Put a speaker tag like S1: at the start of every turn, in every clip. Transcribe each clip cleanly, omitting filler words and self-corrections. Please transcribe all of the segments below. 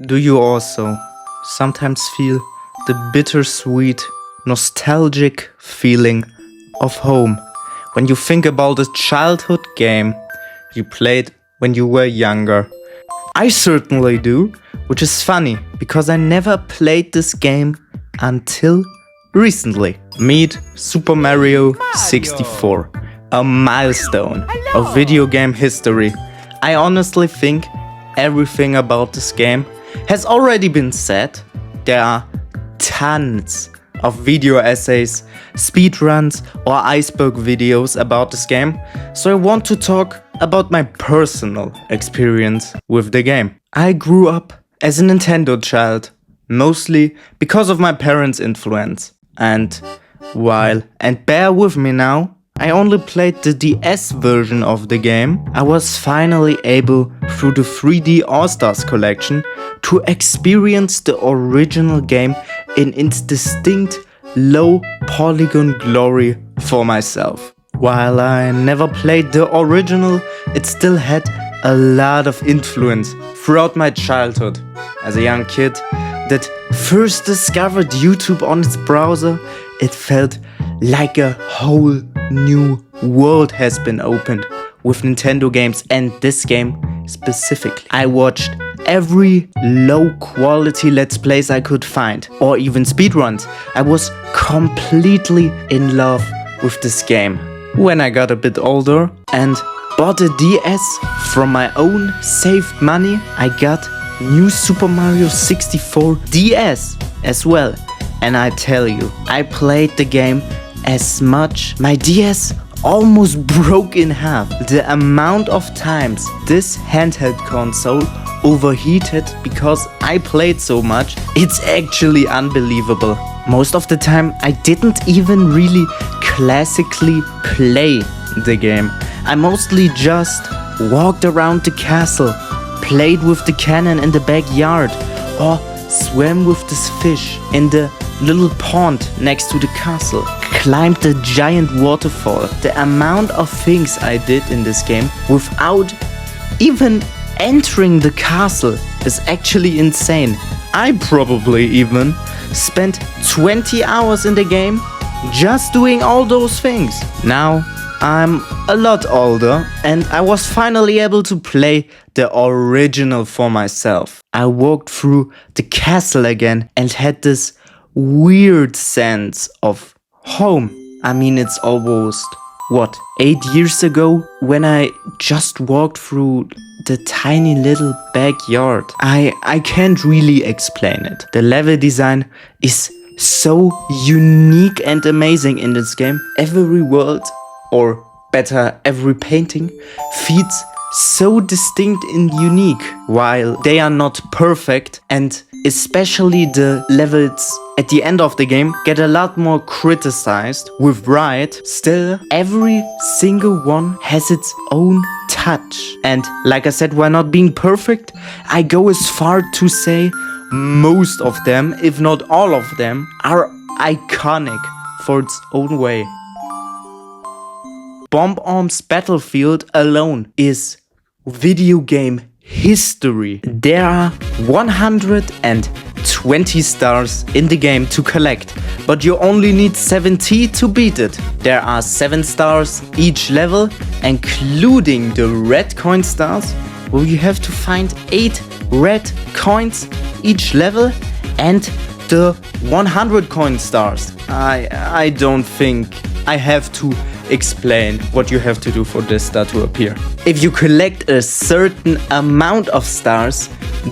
S1: Do you also sometimes feel the bittersweet, nostalgic feeling of home when you think about a childhood game you played when you were younger? I certainly do, which is funny because I never played this game until recently. Meet Super Mario 64, a milestone of video game history. I honestly think everything about this game has already been said. There are tons of video essays, speedruns or iceberg videos about this game, so I want to talk about my personal experience with the game. I grew up as a Nintendo child, mostly because of my parents' influence. And bear with me now, I only played the DS version of the game. I was finally able, through the 3D All-Stars collection, to experience the original game in its distinct low polygon glory for myself. While I never played the original, it still had a lot of influence throughout my childhood. As a young kid that first discovered YouTube on its browser, it felt like a whole new world has been opened with Nintendo games and this game specifically. I watched every low quality Let's Plays I could find, or even speedruns. I was completely in love with this game. When I got a bit older and bought a DS from my own saved money, I got new Super Mario 64 DS as well. And I tell you, I played the game as much. My DS almost broke in half. The amount of times this handheld console overheated because I played so much, it's actually unbelievable. Most of the time I didn't even really classically play the game. I mostly just walked around the castle, played with the cannon in the backyard, or swam with this fish in the little pond next to the castle, climbed the giant waterfall. The amount of things I did in this game without even entering the castle is actually insane. I probably even spent 20 hours in the game just doing all those things. Now I'm a lot older and I was finally able to play the original for myself. I walked through the castle again and had this weird sense of home. I mean, it's almost, 8 years ago when I just walked through the tiny little backyard. I can't really explain it. The level design is so unique and amazing in this game. Every world, or better, every painting, feels so distinct and unique. While they are not perfect, and especially the levels at the end of the game get a lot more criticized with right, still every single one has its own touch. And like I said, while not being perfect, I go as far to say most of them, if not all of them, are iconic for its own way. Bomb Arms Battlefield alone is video game history. There are 120 stars in the game to collect, but you only need 70 to beat it. There are 7 stars each level, including the red coin stars, where you have to find 8 red coins each level, and the 100 coin stars. I don't think I have to explain what you have to do for this star to appear. If you collect a certain amount of stars,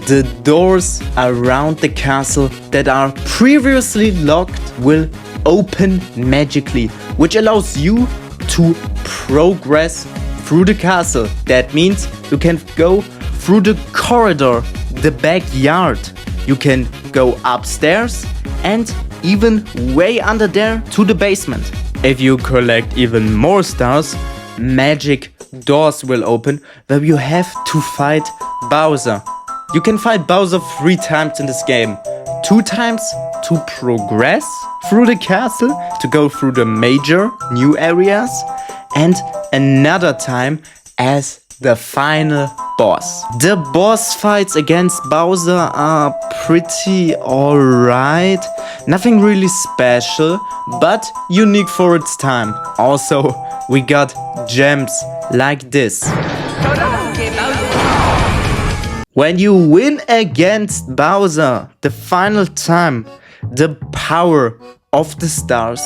S1: the doors around the castle that are previously locked will open magically, which allows you to progress through the castle. That means you can go through the corridor, the backyard. You can go upstairs and even way under there to the basement. If you collect even more stars, magic doors will open where you have to fight Bowser. You can fight Bowser 3 times in this game. 2 times to progress through the castle, to go through the major new areas, and another time as the final boss. The boss fights against Bowser are pretty alright. Nothing really special, but unique for its time. Also, we got gems like this. When you win against Bowser the final time, the power of the stars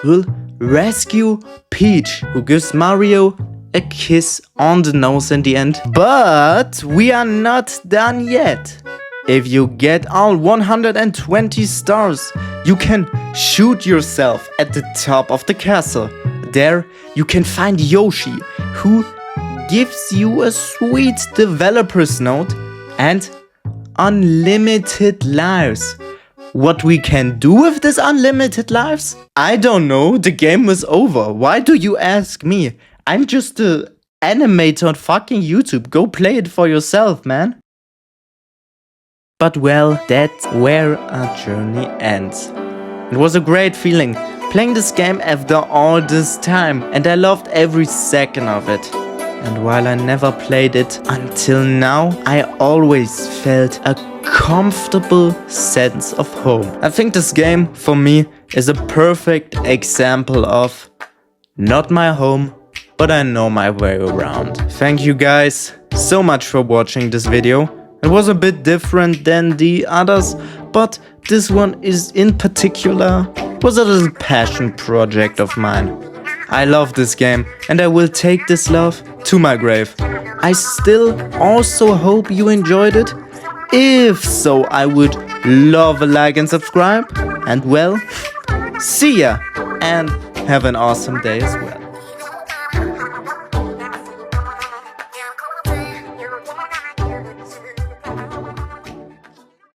S1: will rescue Peach, who gives Mario a kiss on the nose in the end. But we are not done yet. If you get all 120 stars, you can shoot yourself at the top of the castle. There you can find Yoshi, who gives you a sweet developer's note and unlimited lives. What we can do with this unlimited lives? I don't know, the game is over. Why do you ask me? I'm just an animator on fucking YouTube. Go play it for yourself, man. But well, that's where our journey ends. It was a great feeling playing this game after all this time, and I loved every second of it. And while I never played it until now, I always felt a comfortable sense of home. I think this game, for me, is a perfect example of not my home, but I know my way around. Thank you guys so much for watching this video. It was a bit different than the others, but this one is in particular was a little passion project of mine. I love this game and I will take this love to my grave. I still also hope you enjoyed it. If so, I would love a like and subscribe. And well, see ya and have an awesome day as well.